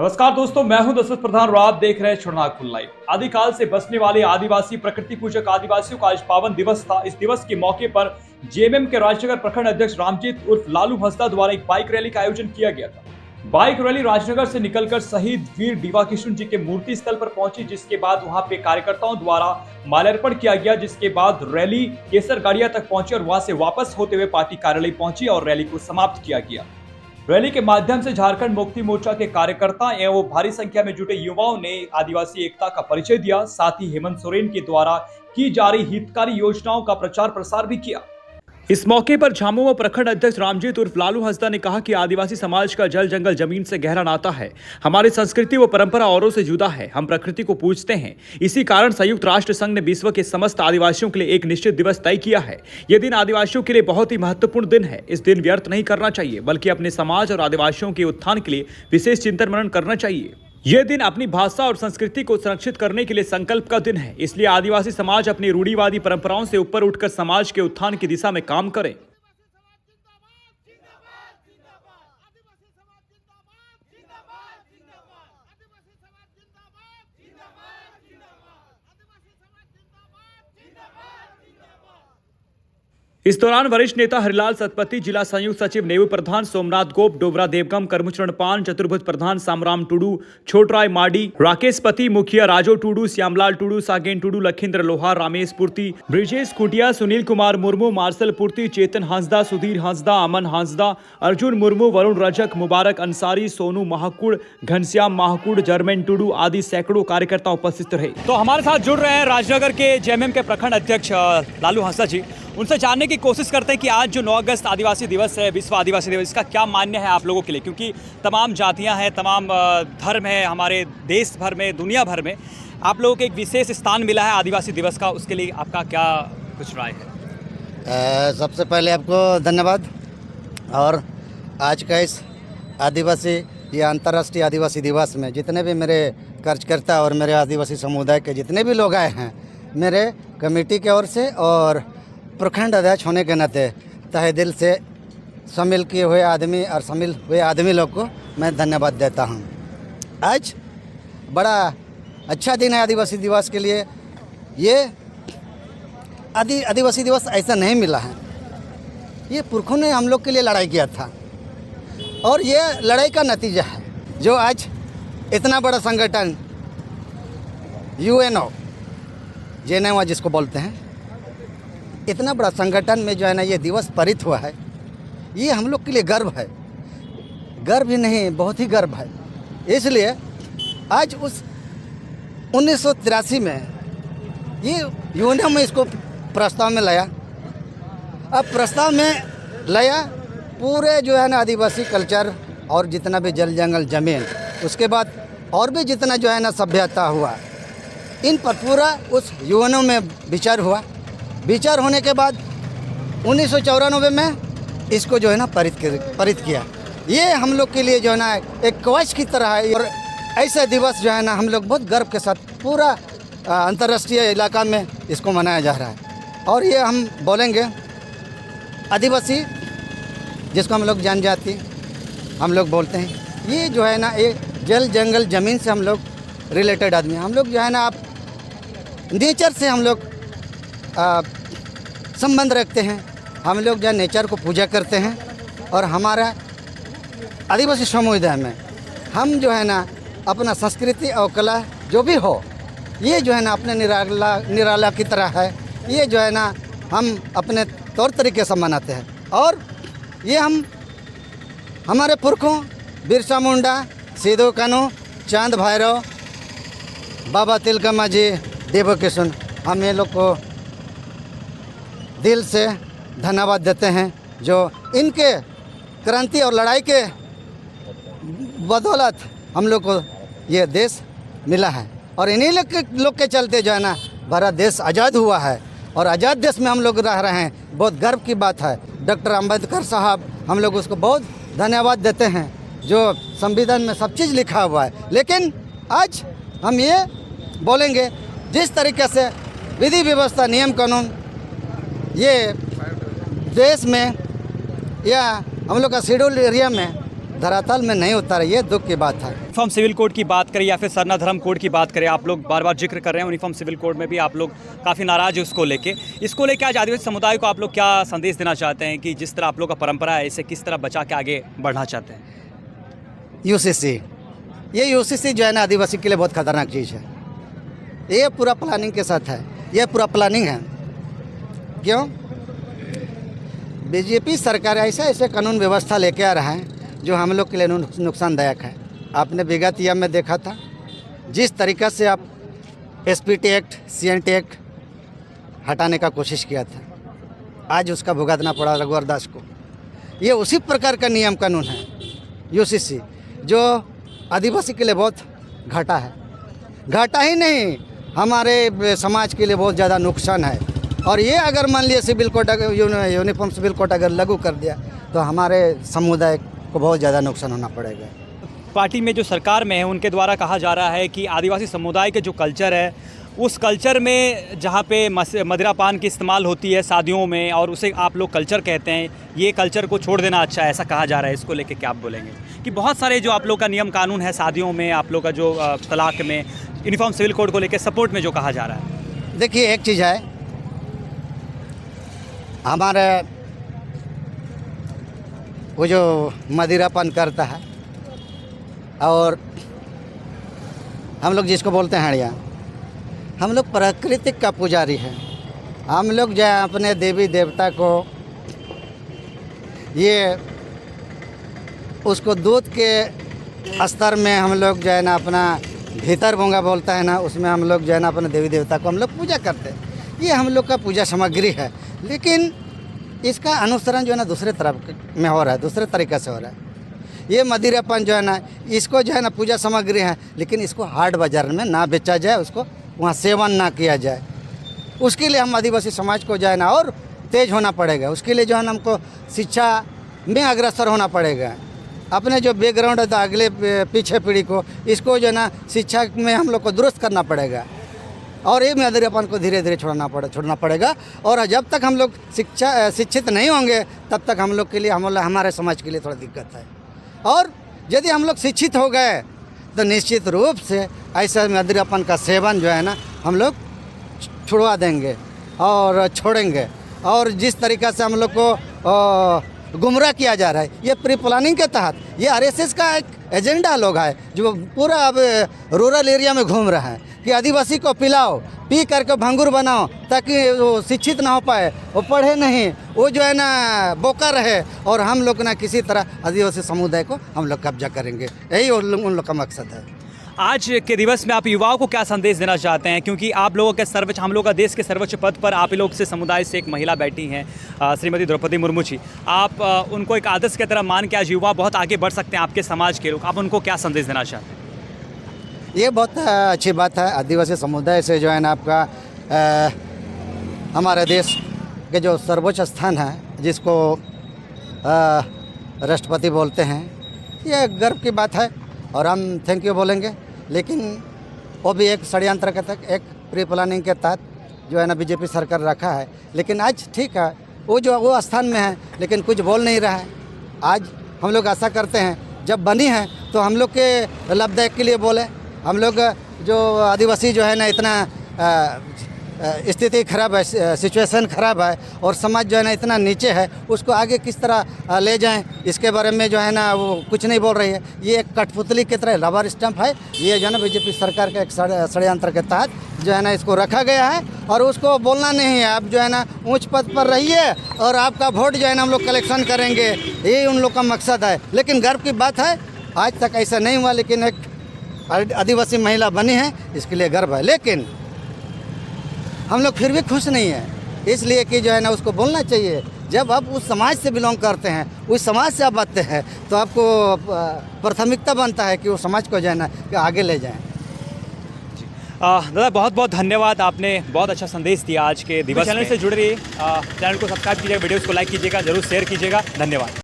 नमस्कार दोस्तों, मैं हूं दशरथ प्रधान और आप देख रहे हैं छोड़नागपुर लाइव। आदिकाल से बसने वाले आदिवासी प्रकृति पूजक आदिवासियों का आज पावन दिवस था। इस दिवस के मौके पर जेएमएम के राजनगर प्रखंड अध्यक्ष रामजीत उर्फ लालू हंसदा द्वारा एक बाइक रैली का आयोजन किया गया था। बाइक रैली राजनगर से निकलकर शहीद वीर डीवा किशुन जी के मूर्ति स्थल पर पहुंची, जिसके बाद वहां पे कार्यकर्ताओं द्वारा माल्यार्पण किया गया। जिसके बाद रैली केसरगाड़िया तक पहुंची और वहां से वापस होते हुए पार्टी कार्यालय पहुंची और रैली को समाप्त किया गया। रैली के माध्यम से झारखंड मुक्ति मोर्चा के कार्यकर्ता एवं भारी संख्या में जुटे युवाओं ने आदिवासी एकता का परिचय दिया। साथ ही हेमंत सोरेन के द्वारा की जा रही हितकारी योजनाओं का प्रचार प्रसार भी किया। इस मौके पर झामुमो प्रखंड अध्यक्ष रामजीत उर्फ लालू हंसदा ने कहा कि आदिवासी समाज का जल जंगल जमीन से गहरा नाता है। हमारी संस्कृति व परंपरा औरों से जुदा है। हम प्रकृति को पूजते हैं। इसी कारण संयुक्त राष्ट्र संघ ने विश्व के समस्त आदिवासियों के लिए एक निश्चित दिवस तय किया है। यह दिन आदिवासियों के लिए बहुत ही महत्वपूर्ण दिन है। इस दिन व्यर्थ नहीं करना चाहिए, बल्कि अपने समाज और आदिवासियों के उत्थान के लिए विशेष चिंतन मनन करना चाहिए। यह दिन अपनी भाषा और संस्कृति को संरक्षित करने के लिए संकल्प का दिन है। इसलिए आदिवासी समाज अपनी रूढ़िवादी परंपराओं से ऊपर उठकर समाज के उत्थान की दिशा में काम करे। इस दौरान वरिष्ठ नेता हरिलाल सतपति, जिला संयुक्त सचिव नेवु प्रधान सोमनाथ गोप, डोबरा देवगम, कर्मचरण पान, चतुर्भुज प्रधान सामराम टुडू, छोटराय माडी, राकेश पति, मुखिया राजो टुडू, श्यामलाल टुडू, सागेन टुडू, लखींद्र लोहार, रामेश पूर्ति, ब्रिजेश कुटिया, सुनील कुमार मुर्मू, मार्शल पूर्ति, चेतन हांसदा, सुधीर हांसदा, अमन हांसदा, अर्जुन मुर्मू, वरुण रजक, मुबारक अंसारी, सोनू महाकुड़, घनश्याम महाकुड़, जर्मेन टुडू आदि सैकड़ों कार्यकर्ता उपस्थित रहे। तो हमारे साथ जुड़ रहे हैं राजनगर के जेएमएम के प्रखंड अध्यक्ष लालू हंसदा जी। उनसे जानने की कोशिश करते हैं कि आज जो 9 अगस्त आदिवासी दिवस है, विश्व आदिवासी दिवस, इसका क्या मान्य है आप लोगों के लिए, क्योंकि तमाम जातियां हैं, तमाम धर्म है हमारे देश भर में, दुनिया भर में। आप लोगों को एक विशेष स्थान मिला है आदिवासी दिवस का, उसके लिए आपका क्या कुछ राय है? सबसे पहले आपको धन्यवाद। और आज का इस आदिवासी या अंतर्राष्ट्रीय आदिवासी दिवस में जितने भी मेरे कार्यकर्ता और मेरे आदिवासी समुदाय के जितने भी लोग आए हैं, मेरे कमेटी की ओर से और प्रखंड अध्यक्ष होने के नाते तहे दिल से शामिल किए हुए आदमी और शामिल हुए आदमी लोग को मैं धन्यवाद देता हूं। आज बड़ा अच्छा दिन है आदिवासी दिवस के लिए। ये आदिवासी दिवस ऐसा नहीं मिला है। ये पुरखों ने हम लोग के लिए लड़ाई किया था और ये लड़ाई का नतीजा है जो आज इतना बड़ा संगठन यूएनओ जेनेवा जिसको बोलते हैं, इतना बड़ा संगठन में जो है ना ये दिवस पारित हुआ है। ये हम लोग के लिए गर्व है। गर्व ही नहीं, बहुत ही गर्व है। इसलिए आज उस 1983 में ये यूएनओ में इसको प्रस्ताव में लाया। अब प्रस्ताव में लाया पूरे जो है ना आदिवासी कल्चर और जितना भी जल जंगल जमीन, उसके बाद और भी जितना जो है ना सभ्यता हुआ, इन पर पूरा उस यूएनओ में विचार हुआ। विचार होने के बाद 1994 में इसको जो है ना पारित किया। ये हम लोग के लिए जो है ना एक कवच की तरह है और ऐसा दिवस जो है ना हम लोग बहुत गर्व के साथ पूरा अंतर्राष्ट्रीय इलाका में इसको मनाया जा रहा है। और ये हम बोलेंगे आदिवासी, जिसको हम लोग जनजाति हम लोग बोलते हैं, ये जो है ना एक जल जंगल ज़मीन से हम लोग रिलेटेड आदमी। हम लोग जो है ना आप नेचर से हम लोग संबंध रखते हैं। हम लोग जो नेचर को पूजा करते हैं और हमारा आदिवासी समुदाय में हम जो है ना अपना संस्कृति और कला जो भी हो, ये जो है ना अपने निराला की तरह है। ये जो है ना हम अपने तौर तरीके से मनाते हैं। और ये हम हमारे पुरखों बिरसा मुंडा, सिदो कान्हू, चांद भैरव, बाबा तिलका माझी, देव किशुन, हम ये लोग को दिल से धन्यवाद देते हैं जो इनके क्रांति और लड़ाई के बदौलत हम लोग को ये देश मिला है। और इन्हीं लोग के चलते जो है ना भारत देश आज़ाद हुआ है और आज़ाद देश में हम लोग रह रहे हैं। बहुत गर्व की बात है। डॉक्टर अंबेडकर साहब, हम लोग उसको बहुत धन्यवाद देते हैं जो संविधान में सब चीज़ लिखा हुआ है। लेकिन आज हम ये बोलेंगे जिस तरीके से विधि व्यवस्था, नियम कानून ये देश में या हम लोग का शेड्यूल एरिया में धरातल में नहीं उतारा, ये दुख की बात है। यूनिफॉर्म सिविल कोड की बात करें या फिर सरना धर्म कोड की बात करें, आप लोग बार बार जिक्र कर रहे हैं यूनिफॉर्म सिविल कोड में भी आप लोग काफ़ी नाराज़ हैं उसको लेके। इसको लेके आज आदिवासी समुदाय को आप लोग क्या संदेश देना चाहते हैं कि जिस तरह आप लोग का परंपरा है इसे किस तरह बचा के आगे बढ़ना चाहते हैं? यूसीसी, ये यूसीसी जो है ना आदिवासी के लिए बहुत खतरनाक चीज़ है। ये पूरा प्लानिंग के साथ है, ये पूरा प्लानिंग है। क्यों? बीजेपी सरकार ऐसे ऐसे कानून व्यवस्था लेके आ रहा है जो हम लोग के लिए नुकसानदायक है। आपने विगत ईयर में देखा था जिस तरीक़ा से आप एसपीटी एक्ट, सीएनटी एक्ट हटाने का कोशिश किया था, आज उसका भुगतना पड़ा रघुवर दास को। ये उसी प्रकार का नियम कानून है यूसीसी, जो आदिवासी के लिए बहुत घाटा है। घाटा ही नहीं, हमारे समाज के लिए बहुत ज़्यादा नुकसान है। और ये अगर मान लिया civil code, uniform civil code अगर लागू कर दिया तो हमारे समुदाय को बहुत ज़्यादा नुकसान होना पड़ेगा। पार्टी में जो सरकार में है उनके द्वारा कहा जा रहा है कि आदिवासी समुदाय के जो कल्चर है उस कल्चर में जहाँ पे मदिरा पान की इस्तेमाल होती है शादियों में और उसे आप लोग कल्चर कहते हैं, ये कल्चर को छोड़ देना अच्छा है, ऐसा कहा जा रहा है। इसको लेके क्या आप बोलेंगे कि बहुत सारे जो आप लोग का नियम कानून है शादियों में, आप लोग का जो तलाक में, यूनिफॉर्म सिविल कोड को लेकर सपोर्ट में जो कहा जा रहा है? देखिए, एक चीज़ है, हमारे वो जो मदिरापान करता है और हम लोग जिसको बोलते हैं हड़िया, हम लोग प्राकृतिक का पुजारी है। हम लोग जो है अपने देवी देवता को ये उसको दूध के स्तर में हम लोग जो है ना अपना भीतर बोंगा बोलता है ना, उसमें हम लोग जो है ना अपने देवी देवता को हम लोग पूजा करते हैं। ये हम लोग का पूजा सामग्री है, लेकिन इसका अनुसरण जो है ना दूसरे तरफ में हो रहा है, दूसरे तरीक़े से हो रहा है। ये मदिरापान जो है ना, इसको जो है ना पूजा सामग्री है, लेकिन इसको हाट बाज़ार में ना बेचा जाए, उसको वहाँ सेवन ना किया जाए। उसके लिए हम आदिवासी समाज को जो है ना और तेज़ होना पड़ेगा। उसके लिए जो है ना हमको शिक्षा में अग्रसर होना पड़ेगा। अपने जो बैकग्राउंड है तो अगले पीछे पीढ़ी को इसको जो है ना शिक्षा में हम लोग को दुरुस्त करना पड़ेगा और ये मदिरापान को धीरे धीरे छोड़ना पड़ेगा। और जब तक हम लोग शिक्षित नहीं होंगे तब तक हम लोग के लिए हमारे समाज के लिए थोड़ा दिक्कत है। और यदि हम लोग शिक्षित हो गए तो निश्चित रूप से ऐसा मदिरापान का सेवन जो है ना हम लोग छुड़वा देंगे और छोड़ेंगे। और जिस तरीक़ा से हम लोग को गुमराह किया जा रहा है, ये प्री प्लानिंग के तहत, ये आरएसएस का एक एजेंडा लोग है जो पूरा अब रूरल एरिया में घूम रहा है कि आदिवासी को पिलाओ, पी करके भंगुर बनाओ ताकि वो शिक्षित ना हो पाए, वो पढ़े नहीं, वो जो है ना बोका रहे और हम लोग ना किसी तरह आदिवासी समुदाय को हम लोग कब्जा करेंगे। यही उन लोग का मकसद है। आज के दिवस में आप युवाओं को क्या संदेश देना चाहते हैं, क्योंकि आप लोगों के सर्वोच्च, हम लोग का देश के सर्वोच्च पद पर आप लोग से समुदाय से एक महिला बैठी हैं, श्रीमती द्रौपदी मुर्मू जी, आप उनको एक आदर्श की तरह मान के आज युवा बहुत आगे बढ़ सकते हैं, आपके समाज के लोग, आप उनको क्या संदेश देना चाहते हैं? ये बहुत अच्छी बात है। आदिवासी समुदाय से जो है ना आपका हमारे देश के जो सर्वोच्च स्थान है जिसको राष्ट्रपति बोलते हैं, ये गर्व की बात है और हम थैंक यू बोलेंगे। लेकिन वो भी एक षड्यंत्र के तक, एक प्री प्लानिंग के तहत जो है ना बीजेपी सरकार रखा है। लेकिन आज ठीक है, वो स्थान में है लेकिन कुछ बोल नहीं रहा है। आज हम लोग आशा करते हैं जब बनी है तो हम लोग के लाभदायक के लिए बोले। हम लोग जो आदिवासी जो है ना इतना स्थिति खराब है, सिचुएशन खराब है और समाज जो है ना इतना नीचे है, उसको आगे किस तरह ले जाएं, इसके बारे में जो है ना वो कुछ नहीं बोल रही है। ये एक कठपुतली की तरह रबर स्टंप है। ये जो है ना बीजेपी सरकार के एक षड्यंत्र के तहत जो है ना इसको रखा गया है और उसको बोलना नहीं है। आप जो है ना ऊंच पद पर रहिए और आपका वोट जो है ना हम लोग कलेक्शन करेंगे, यही उन लोग का मकसद है। लेकिन गर्व की बात है, आज तक ऐसा नहीं हुआ, लेकिन एक आदिवासी महिला बनी है, इसके लिए गर्व है। लेकिन हम लोग फिर भी खुश नहीं हैं, इसलिए कि जो है ना उसको बोलना चाहिए। जब आप उस समाज से बिलोंग करते हैं, उस समाज से आप आते हैं, तो आपको प्राथमिकता बनता है कि वो समाज को जो है ना आगे ले जाएं। दादा बहुत बहुत धन्यवाद, आपने बहुत अच्छा संदेश दिया आज के दिवस। चैनल से जुड़े रहिए, चैनल को सब्सक्राइब कीजिएगा, वीडियोज़ को लाइक कीजिएगा, जरूर शेयर कीजिएगा। धन्यवाद।